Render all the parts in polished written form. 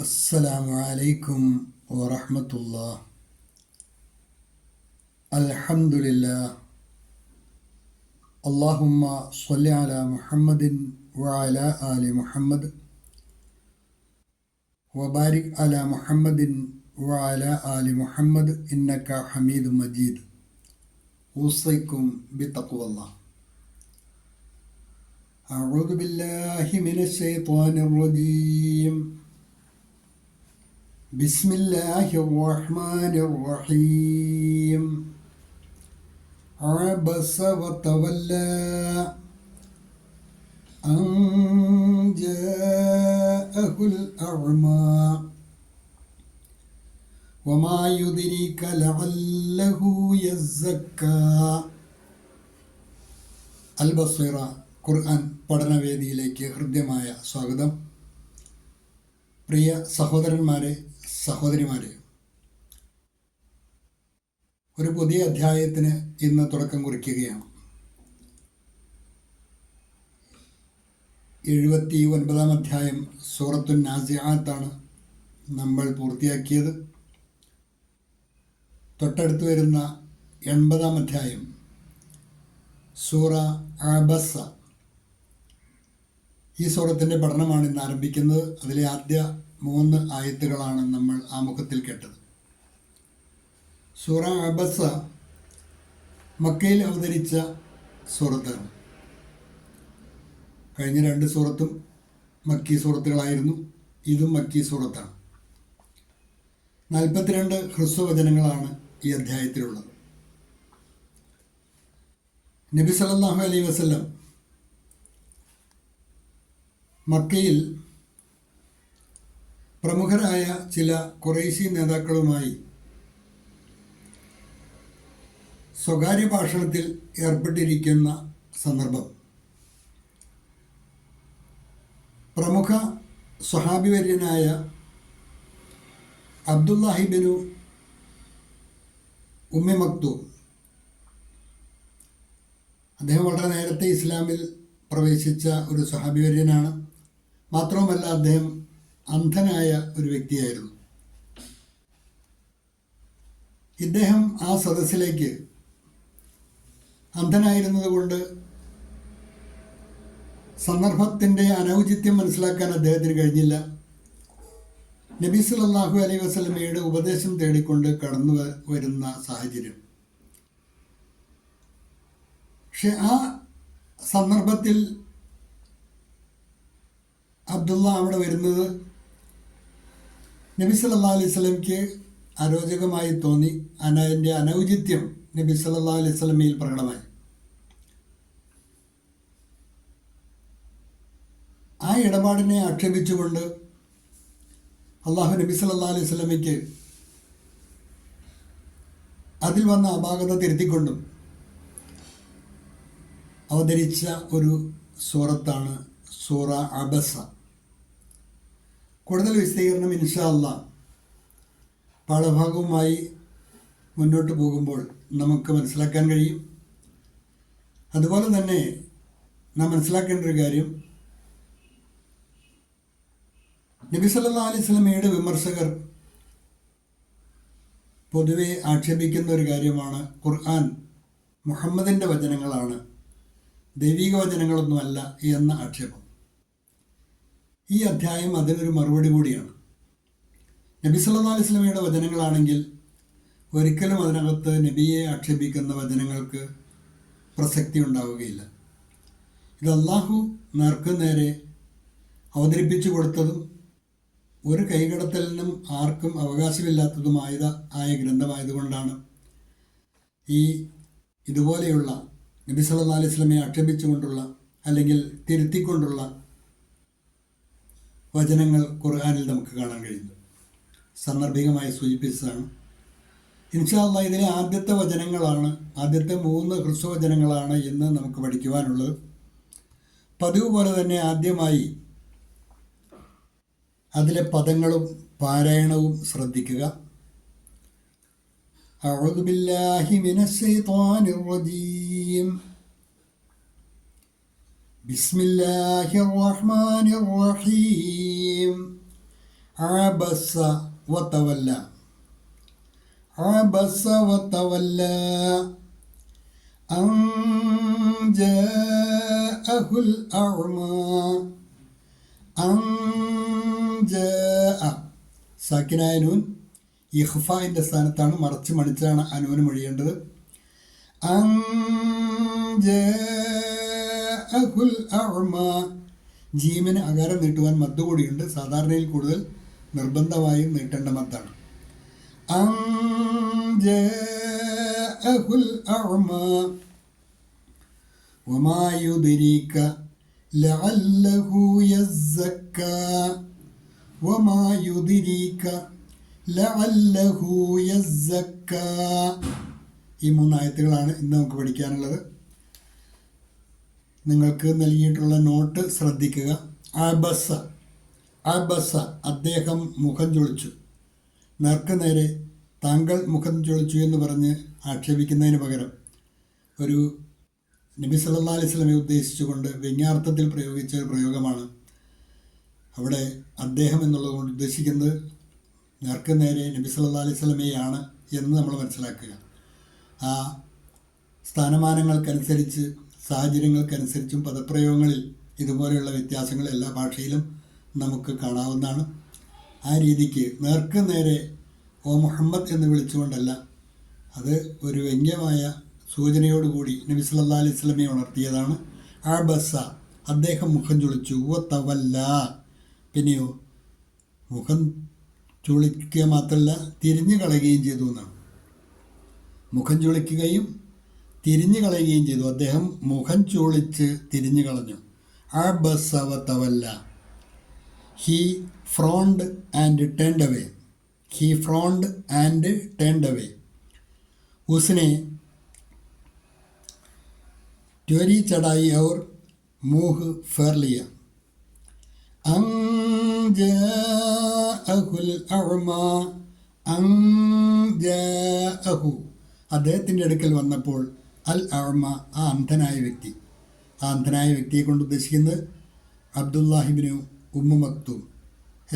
അസ്സലാമു അലൈക്കും വറഹ്മത്തുള്ളാഹി. അൽഹംദുലില്ലാഹ്. അല്ലാഹുമ്മ സ്വല്ലി അലാ മുഹമ്മദിൻ വഅലാ ആലി മുഹമ്മദ് വബാരിക് അലാ മുഹമ്മദിൻ വഅലാ ആലി മുഹമ്മദ് ഇന്നക ഹമീദും മജീദ്. ഊസൈക്കും ബിത്തഖ്വല്ലാഹ്. അഊദു ബില്ലാഹി മിനശ് ശൈത്വാനിർ റജീം. ബിസ്മില്ലാഹിർ റഹ്മാനിർ റഹീം. അബസ വതവല്ലാ അൻ ജാഅഹുൽ അഅ്മാ വമാ യുദ്രീക ലഅല്ലഹു യസ്സക്കാ. അൽ ബസീറ ഖുർആൻ പഠനവേദിയിലേക്ക് ഹൃദ്യമായ സ്വാഗതം. പ്രിയ സഹോദരന്മാരെ, സഹോദരിമാരെ, ഒരു പുതിയ അധ്യായത്തിന് ഇന്ന് തുടക്കം കുറിക്കുകയാണ്. 79-ാം അധ്യായം സൂറത്തുൻ നാസിആത്താണ് നമ്മൾ പൂർത്തിയാക്കിയത്. തൊട്ടടുത്ത് വരുന്ന 80-ാം അധ്യായം സൂറ അബസ. ഈ സൂറത്തിൻ്റെ പഠനമാണ് ഇന്ന് ആരംഭിക്കുന്നത്. അതിലെ ആദ്യ 3 ആയത്തുകളാണ് നമ്മൾ ആമുഖത്തിൽ കേട്ടത്. സൂറ അബസ മക്കയിൽ അവതരിച്ച സൂറത്താണ്. കഴിഞ്ഞ 2 സൂറത്തും മക്കി സൂറത്തുകളായിരുന്നു. ഇതും മക്കി സൂറത്താണ്. 42 ഹ്രസ്വവചനങ്ങളാണ് ഈ അധ്യായത്തിലുള്ളത്. നബി സല്ലല്ലാഹു അലൈഹി വസല്ലം മക്കയിൽ പ്രമുഖരായ ചില ഖുറൈശി നേതാക്കളുമായി സ്വകാര്യ ഭാഷണത്തിൽ ഏർപ്പെട്ടിരിക്കുന്ന സന്ദർഭം പ്രമുഖ സ്വഹാബിവര്യനായ അബ്ദുല്ലാഹി ബിനു ഉമ്മി മക്തൂം, അദ്ദേഹം വളരെ നേരത്തെ ഇസ്ലാമിൽ പ്രവേശിച്ച ഒരു സ്വഹാബിവര്യനാണ്. മാത്രവുമല്ല, അദ്ദേഹം അന്ധനായ ഒരു വ്യക്തിയായിരുന്നു. ഇദ്ദേഹം ആ സദസ്സിലേക്ക് അന്ധനായിരുന്നത് കൊണ്ട് സന്ദർഭത്തിൻ്റെ അനൗചിത്യം മനസ്സിലാക്കാൻ അദ്ദേഹത്തിന് കഴിഞ്ഞില്ല. നബി സല്ലല്ലാഹു അലൈഹി വസല്ലമയുടെ ഉപദേശം തേടിക്കൊണ്ട് കടന്നു വരുന്ന സാഹചര്യം. പക്ഷെ ആ സന്ദർഭത്തിൽ അബ്ദുള്ള അവിടെ വരുന്നത് നബി സല്ലല്ലാഹു അലൈഹി വസല്ലമയ്ക്ക് അരോചകമായി തോന്നി. അതിൻ്റെ അനൗചിത്യം നബി സല്ലല്ലാഹു അലൈഹി വസല്ലമയിൽ പ്രകടമായി. ആ ഇടപാടിനെ ആക്ഷേപിച്ചുകൊണ്ട് അള്ളാഹു നബി സല്ലല്ലാഹു അലൈഹി വസല്ലമയ്ക്ക് അതിൽ വന്ന അപാകത തിരുത്തിക്കൊണ്ടും അവതരിച്ച ഒരു സൂറത്താണ് സൂറ അബസ. കൂടുതൽ വിശദീകരണം ഇൻഷാ അല്ലാഹ് പാഠഭാഗവുമായി മുന്നോട്ട് പോകുമ്പോൾ നമുക്ക് മനസ്സിലാക്കാൻ കഴിയും. അതുപോലെ തന്നെ നാം മനസ്സിലാക്കേണ്ട ഒരു കാര്യം, നബി സല്ലല്ലാഹു അലൈഹി വസല്ലമയുടെ വിമർശകർ പൊതുവെ ആക്ഷേപിക്കുന്ന ഒരു കാര്യമാണ് ഖുർആൻ മുഹമ്മദിൻ്റെ വചനങ്ങളാണ്, ദൈവിക വചനങ്ങളൊന്നുമല്ല എന്ന ആക്ഷേപം. ഈ അധ്യായം അതിനൊരു മറുപടി കൂടിയാണ്. നബി സല്ലല്ലാഹു അലൈഹി വസല്ലമയുടെ വചനങ്ങളാണെങ്കിൽ ഒരിക്കലും അതിനകത്ത് നബിയെ ആക്ഷേപിക്കുന്ന വചനങ്ങൾക്ക് പ്രസക്തി ഉണ്ടാവുകയില്ല. ഇത് അള്ളാഹു നേർക്കുനേരെ അവതരിപ്പിച്ചു കൊടുത്തതും ഒരു കൈകടത്തലിനും ആർക്കും അവകാശമില്ലാത്തതുമായ ഗ്രന്ഥമായതുകൊണ്ടാണ് ഇതുപോലെയുള്ള നബി സല്ലല്ലാഹു അലൈഹി വസല്ലമയെ ആക്ഷേപിച്ചുകൊണ്ടുള്ള അല്ലെങ്കിൽ തിരുത്തിക്കൊണ്ടുള്ള വചനങ്ങൾ ഖുർആനിൽ നമുക്ക് കാണാൻ കഴിയുന്നു. സാന്ദർഭികമായി സൂചിപ്പിച്ചതാണ്. ഇൻഷാ അല്ലാഹ് ഇതിലെ ആദ്യത്തെ വചനങ്ങളാണ്, ആദ്യത്തെ 3 ഹ്രസ്വവചനങ്ങളാണ് ഇന്ന് നമുക്ക് പഠിക്കുവാനുള്ളത്. പതിവ് പോലെ തന്നെ ആദ്യമായി അതിലെ പദങ്ങളും പാരായണവും ശ്രദ്ധിക്കുക. അഊദു ബില്ലാഹി മിനശ് ശൈത്വാനിർ റജീം. ബിസ്മില്ലാഹിർ റഹ്മാനിർ റഹീം. അബസ വതവല്ല. അബസ വതവല്ല അൻ ജാഅഹുൽ അഅ്മാ. അൻ ജാഅ സാക്കിനായ നൂൻ ഇഖ്ഫാഇൻ്റെ സ്ഥാനത്താണ്, മറച്ച് മണിച്ചാണ് ആ നൂന് മൊഴിയേണ്ടത്. അൻ ജാഅഹുൽ അഅ്മാ. ജീമിന് അകാരം നീട്ടുവാൻ മദ്ദ് കൂടിയുണ്ട്. സാധാരണയിൽ കൂടുതൽ നിർബന്ധമായും നീട്ടേണ്ട മദ്ദാണ്. അൻ ജാഅഹുൽ അഅ്മാ വമാ യുദ്രീക ലഅല്ലഹു യസ്സക്കാ. വമാ യുദ്രീക ലഅല്ലഹു യസ്സക്കാ. ഈ 3 ആയത്തുകളാണ് ഇന്ന് നമുക്ക് പഠിക്കാനുള്ളത്. നിങ്ങൾക്ക് നൽകിയിട്ടുള്ള നോട്ട് ശ്രദ്ധിക്കുക. അബസ അബസ അദ്ദേഹം മുഖം ചൊളിച്ചു. നേർക്ക് നേരെ താങ്കൾ മുഖം ചൊളിച്ചു എന്ന് പറഞ്ഞ് ആക്ഷേപിക്കുന്നതിന് പകരം ഒരു നബി സല്ലല്ലാഹു അലൈഹി വസല്ലമയെ ഉദ്ദേശിച്ചുകൊണ്ട് വ്യംഗ്യാർത്ഥത്തിൽ പ്രയോഗിച്ച ഒരു പ്രയോഗമാണ്. അവിടെ അദ്ദേഹം എന്നുള്ളത് കൊണ്ട് ഉദ്ദേശിക്കുന്നത് നേർക്ക് നേരെ നബി സല്ലല്ലാഹു അലൈഹി വസല്ലമയാണ് എന്ന് നമ്മൾ മനസ്സിലാക്കുക. ആ സ്ഥാനമാനങ്ങൾക്കനുസരിച്ച് സാഹചര്യങ്ങൾക്കനുസരിച്ചും പദപ്രയോഗങ്ങളിൽ ഇതുപോലെയുള്ള വ്യത്യാസങ്ങൾ എല്ലാ ഭാഷയിലും നമുക്ക് കാണാവുന്നതാണ്. ആ രീതിക്ക് നേർക്ക് നേരെ ഓ മുഹമ്മദ് എന്ന് വിളിച്ചുകൊണ്ടല്ല, അത് ഒരു വ്യംഗ്യമായ സൂചനയോടുകൂടി നബി സല്ലല്ലാഹു അലൈഹി വസല്ലമയെ ഉണർത്തിയതാണ്. അബസ അദ്ദേഹം മുഖം ചുളിച്ചു. വതവല്ല പിന്നെയോ മുഖം ചുളിക്കുക മാത്രമല്ല തിരിഞ്ഞു കളയുകയും ചെയ്തു എന്നാണ്. മുഖം ചുളിക്കുകയും തിരിഞ്ഞു കളയുകയും ചെയ്തു. അദ്ദേഹം മുഖം ചുളിച്ച് തിരിഞ്ഞു കളഞ്ഞു. അബസ വതവല്ല. He frowned and turned away. He frowned and turned away. उसने ट्योरी चढ़ाई और मुँह फेर लिया. अन जाअहुल अअ्मा. അൻ ജാഅഹു അദ്ദേഹത്തിൻ്റെ അടുക്കൽ വന്നപ്പോൾ അൽ അഅ്മ ആ അന്ധനായ വ്യക്തി. ആ അന്ധനായ വ്യക്തിയെ കൊണ്ട് ഉദ്ദേശിക്കുന്നത് അബ്ദുല്ലാഹിബ്നു ഉമ്മു മക്തൂം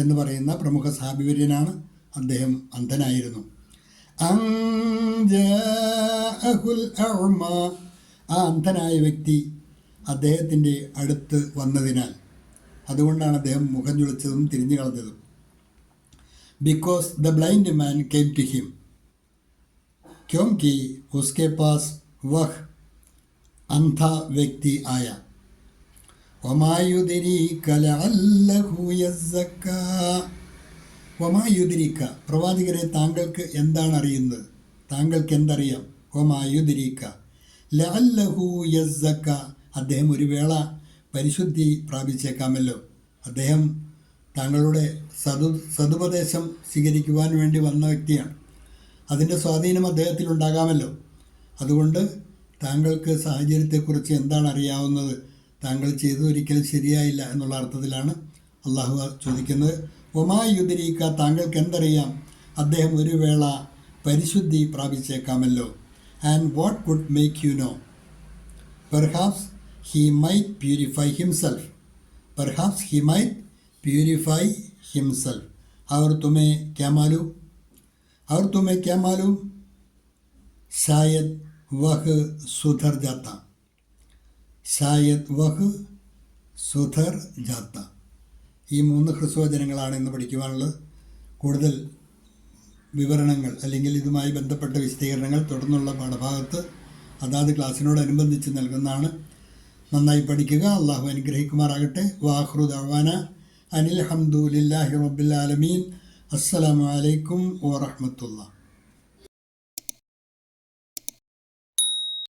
എന്ന് പറയുന്ന പ്രമുഖ സഹാബിവര്യനാണ്. അദ്ദേഹം അന്ധനായിരുന്നു. അൻ ജാഅഹുൽ അഅ്മ ആ അന്ധനായ വ്യക്തി അദ്ദേഹത്തിൻ്റെ അടുത്ത് വന്നതിനാൽ അതുകൊണ്ടാണ് അദ്ദേഹം മുഖം ചുളിച്ചതും തിരിഞ്ഞു കളഞ്ഞതും. Because the blind man came to him क्योंकि उसके पास वह अंधा व्यक्ति आया. वमा युद्रीक लअल्लहु यज़्ज़क्का. വമാ യുദ്രീക്ക പ്രവാചകരെ താങ്കൾക്ക് എന്താണ് അറിയുന്നത്, താങ്കൾക്ക് എന്തറിയാം. വമാ യുദ്രീക്ക ലഅല്ലഹു യസ്സക്ക അദ്ദേഹം ഒരു വേള പരിശുദ്ധി പ്രാപിച്ചേക്കാമല്ലോ. അദ്ദേഹം താങ്കളുടെ സതുപദേശം സ്വീകരിക്കുവാൻ വേണ്ടി വന്ന വ്യക്തിയാണ്. അതിൻ്റെ സ്വാധീനം അദ്ദേഹത്തിലുണ്ടാകാമല്ലോ. അതുകൊണ്ട് താങ്കൾക്ക് സാഹചര്യത്തെക്കുറിച്ച് എന്താണ് അറിയാവുന്നത്, താങ്കൾ ചെയ്തത് ഒരിക്കലും ശരിയായില്ല എന്നുള്ള അർത്ഥത്തിലാണ് അള്ളാഹു ചോദിക്കുന്നത്. വമാ യുദ്രീക്ക താങ്കൾക്ക് എന്തറിയാം, അദ്ദേഹം ഒരു വേള പരിശുദ്ധി പ്രാപിച്ചേക്കാമല്ലോ. And what could make you know. Perhaps he might purify himself. Perhaps he might purify himself. और तुम्हें क्या मालूम शायद वह सुधर जाता. शायद वह सुधर जाता. ഈ 3 ഹ്രസ്വവചനങ്ങളാണ് ഇന്ന് പഠിക്കുവാനുള്ളത്. കൂടുതൽ വിവരണങ്ങൾ അല്ലെങ്കിൽ ഇതുമായി ബന്ധപ്പെട്ട വിശദീകരണങ്ങൾ തുടർന്നുള്ള പാഠഭാഗത്ത് അതാത് ക്ലാസ്സിനോടനുബന്ധിച്ച് നൽകുന്നതാണ്. നന്നായി പഠിക്കുക. അള്ളാഹു അനുഗ്രഹിക്കുമാറാകട്ടെ. വാഖിറു ദഅ്വാന അനിൽ ഹംദുലില്ലാഹി റബ്ബിൽ ആലമീൻ. അസ്സലാമു അലൈക്കും വറഹ്മത്തുള്ളാഹി.